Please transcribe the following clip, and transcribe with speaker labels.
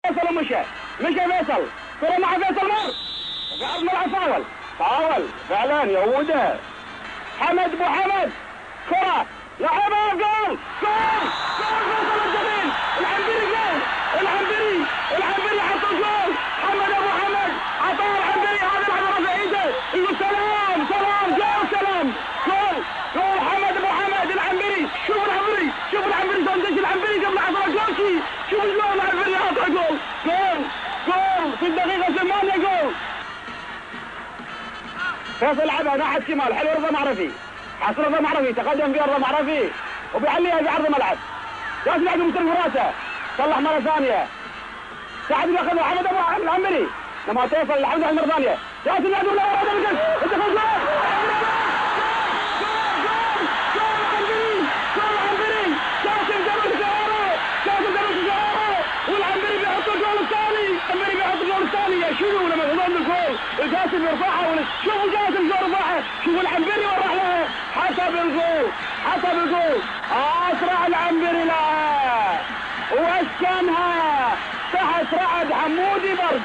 Speaker 1: فيصل ومشى فيصل كرة مع فيصل مر في ارض ملعب فاول فعلا يهوده. حمد ابو حمد كرة لعبها جول فيصل الجميل العنبري حط الجول. حمد ابو حمد عطاه العنبري هذا لعبة بعيدة يقول سلام جول حمد ابو حمد العنبري. شوف العنبري شلون دش العنبري قبل عطاه جول. شوف شلون العنبري عطاه جول في الدقيقة 8 جول. فيصل لعبها ناحية شمال حلو رضا معرفي حصل رضا معرفي تقدم فيها رضا معرفي وبيعليها في عرض الملعب. جاسم يعقوب مستلم راسه صلح مرة ثانية سعد بياخذها حمد ابو العنبري لما توصل لحمد مرة ثانية جاسم يعقوب لا هذا القلب انت فوز والعنبري بيحط الجول الثاني شنو لما ياخذون الجول الجاسم يرفعها شوفوا جاسم شو رفعها شوفوا العنبري وراح لها حسب الجول اسرع العنبري لها واسكنها تحت رعد حمودي برد